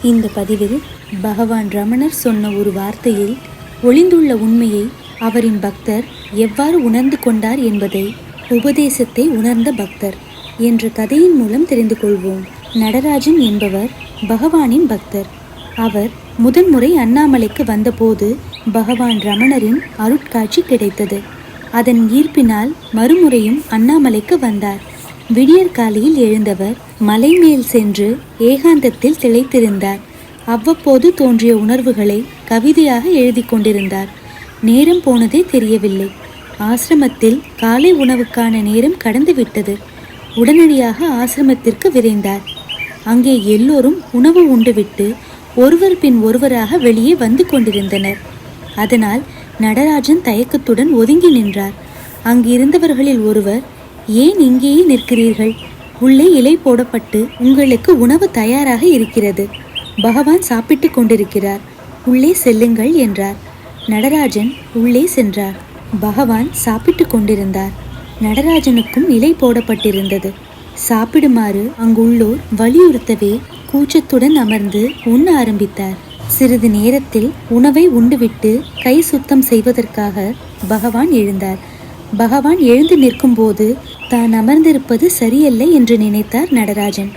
இந்த பதிவில் பகவான் ரமணர் சொன்ன ஒரு வார்த்தையில் ஒளிந்துள்ள உண்மையை அவரின் பக்தர் எவ்வாறு உணர்ந்து கொண்டார் என்பதை உபதேசத்தை உணர்ந்த பக்தர் என்ற கதையின் மூலம் தெரிந்து கொள்வோம். நடராஜன் என்பவர் பகவானின் பக்தர். அவர் முதன்முறை அண்ணாமலைக்கு வந்தபோது பகவான் ரமணரின் அருட்காட்சி கிடைத்தது. அதன் ஈர்ப்பினால் மறுமுறையும் அண்ணாமலைக்கு வந்தார். விடியற்காலையில் எழுந்தவர் மலை மேல் சென்று ஏகாந்தத்தில் திளைத்திருந்தார். அவ்வப்போது தோன்றிய உணர்வுகளை கவிதையாக எழுதி கொண்டிருந்தார். நேரம் போனதே தெரியவில்லை. ஆசிரமத்தில் காலை உணவுக்கான நேரம் கடந்துவிட்டது. உடனடியாக ஆசிரமத்திற்கு விரைந்தார். அங்கே எல்லோரும் உணவு உண்டுவிட்டு ஒருவர் பின் ஒருவராக வெளியே வந்து கொண்டிருந்தனர். அதனால் நடராஜன் தயக்கத்துடன் ஒதுங்கி நின்றார். அங்கிருந்தவர்களில் ஒருவர், ஏன் இங்கேயே நிற்கிறீர்கள்? உள்ளே இலை போடப்பட்டு உங்களுக்கு உணவு தயாராக இருக்கிறது. பகவான் சாப்பிட்டு கொண்டிருக்கிறார், உள்ளே செல்லுங்கள் என்றார். நடராஜன் உள்ளே சென்றார். பகவான் சாப்பிட்டு கொண்டிருந்தார். நடராஜனுக்கும் இலை போடப்பட்டிருந்தது. சாப்பிடுமாறு அங்குள்ளோர் வலியுறுத்தவே கூச்சத்துடன் அமர்ந்து உண்ண ஆரம்பித்தார். சிறிது நேரத்தில் உணவை உண்டுவிட்டு கை சுத்தம் செய்வதற்காக பகவான் எழுந்தார். பகவான் எழுந்து நிற்கும் போது தான் அமர்ந்திருப்பது சரியல்ல என்று நினைத்தார் நடராஜன்.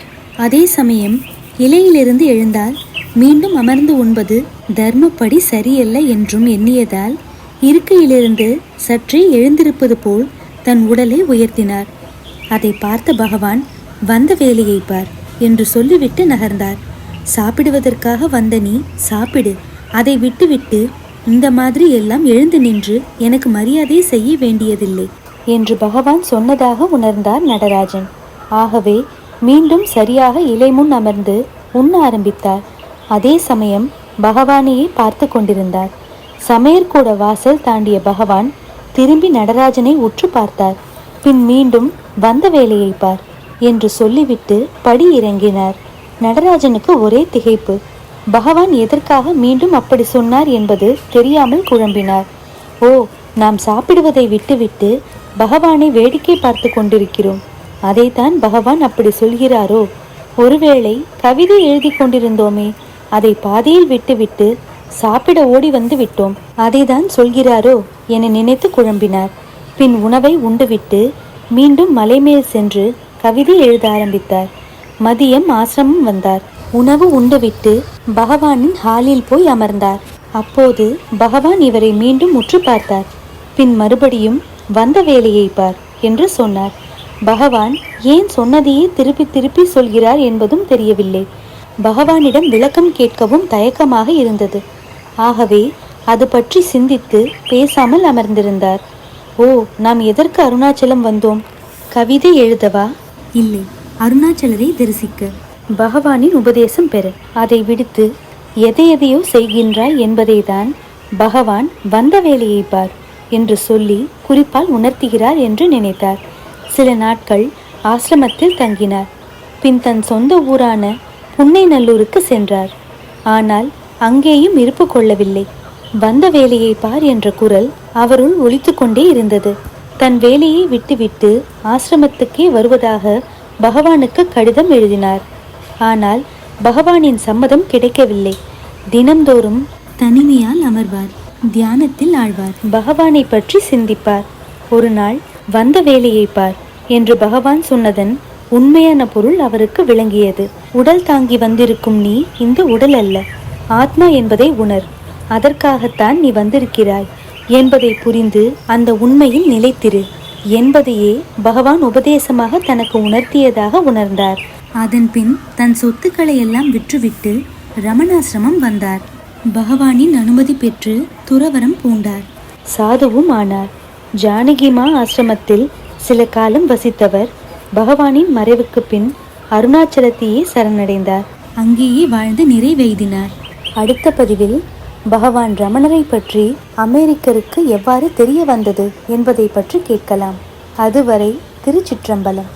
அதே சமயம் இலையிலிருந்து எழுந்தால் மீண்டும் அமர்ந்து உண்பது தர்மப்படி சரியல்ல என்றும் எண்ணியதால் இருக்கையிலிருந்து சற்றே எழுந்திருப்பது போல் தன் உடலை உயர்த்தினார். அதை பார்த்த பகவான், வந்த வேலையை பார் என்று சொல்லிவிட்டு நகர்ந்தார். சாப்பிடுவதற்காக வந்த நீ சாப்பிடு, அதை விட்டுவிட்டு இந்த மாதிரி எல்லாம் எழுந்து நின்று எனக்கு மரியாதை செய்ய வேண்டியதில்லை என்று பகவான் சொன்னதாக உணர்ந்தார் நடராஜன். ஆகவே மீண்டும் சரியாக இலை முன் அமர்ந்து உண்ண ஆரம்பித்தார். அதே சமயம் பகவானையே பார்த்து கொண்டிருந்தார். சமையற்கூட வாசல் தாண்டிய பகவான் திரும்பி நடராஜனை உற்று பார்த்தார். பின் மீண்டும் வந்த வேலையை பார் என்று சொல்லிவிட்டு படி இறங்கினார். நடராஜனுக்கு ஒரே திகைப்பு. பகவான் எதற்காக மீண்டும் அப்படி சொன்னார் என்பது தெரியாமல் குழம்பினார். ஓ, நாம் சாப்பிடுவதை விட்டுவிட்டு பகவானை வேடிக்கை பார்த்து கொண்டிருக்கிறோம். அதைத்தான் பகவான் அப்படி சொல்கிறாரோ? ஒருவேளை கவிதை எழுதி கொண்டிருந்தோமே, அதை பாதியில் விட்டுவிட்டு சாப்பிட ஓடி வந்து விட்டோம், அதைதான் சொல்கிறாரோ என நினைத்து குழம்பினார். பின் உணவை உண்டுவிட்டு மீண்டும் மலைமேல் சென்று கவிதை எழுத ஆரம்பித்தார். மதியம் ஆசிரமம் வந்தார். உணவு உண்டுவிட்டு பகவானின் ஹாலில் போய் அமர்ந்தார். அப்போது பகவான் இவரை மீண்டும் உற்று பார்த்தார். பின் மறுபடியும் வந்த வேலையை பார் என்று சொன்னார். பகவான் ஏன் சொன்னதையே திருப்பி திருப்பி சொல்கிறார் என்பதும் தெரியவில்லை. பகவானிடம் விளக்கம் கேட்கவும் தயக்கமாக இருந்தது. ஆகவே அது பற்றி சிந்தித்து பேசாமல் அமர்ந்திருந்தார். ஓ, நாம் எதற்கு அருணாச்சலம் வந்தோம்? கவிதை எழுதவா? இல்லை, அருணாச்சலரை தரிசிக்க, பகவானின் உபதேசம் பெற. அதை விடுத்து எதையோ செய்கின்றாய் என்பதை தான் பகவான் வந்த வேலையை பார் என்று சொல்லி குறிப்பால் உணர்த்துகிறார் என்று நினைத்தார். சில நாட்கள் ஆசிரமத்தில் தங்கினார். பின் தன் சொந்த ஊரான புன்னைநல்லூருக்கு சென்றார். ஆனால் அங்கேயும் இருப்பு கொள்ளவில்லை. வந்த வேலையை பார் என்ற குரல் அவருள் ஒலித்து கொண்டே இருந்தது. தன் வேலையை விட்டுவிட்டு ஆசிரமத்துக்கே வருவதாக பகவானுக்கு கடிதம் எழுதினார். ஆனால் பகவானின் சம்மதம் கிடைக்கவில்லை. தினம்தோறும் தனிமையால் அமர்வார், தியானத்தில் ஆழ்வார், பகவானை பற்றி சிந்திப்பார். ஒரு நாள் வந்த வேலையை பார் என்று பகவான் சொன்னதன் உண்மையான பொருள் அவருக்கு விளங்கியது. உடல் தாங்கி வந்திருக்கும் நீ இந்த உடல் அல்ல, ஆத்மா என்பதை உணர். அதற்காகத்தான் நீ வந்திருக்கிறாய் என்பதை புரிந்து அந்த உண்மையில் நிலைத்திரு என்பதையே பகவான் உபதேசமாக தனக்கு உணர்த்தியதாக உணர்ந்தார். அதன் பின் தன் சொத்துக்களை எல்லாம் விற்றுவிட்டு ரமணாசிரமம் வந்தார். பகவானின் அனுமதி பெற்று துறவரம் பூண்டார். சாதுவும் ஆனார். ஜானகிமா ஆசிரமத்தில் சில காலம் வசித்தவர் பகவானின் மறைவுக்கு பின் அருணாச்சலத்தையே சரணடைந்தார். அங்கேயே வாழ்ந்து நிறைவெய்தினார். அடுத்த பதிவில் பகவான் ரமணரை பற்றி அமெரிக்கருக்கு எவ்வாறு தெரிய வந்தது என்பதை பற்றி கேட்கலாம். அதுவரை திருச்சிற்றம்பலம்.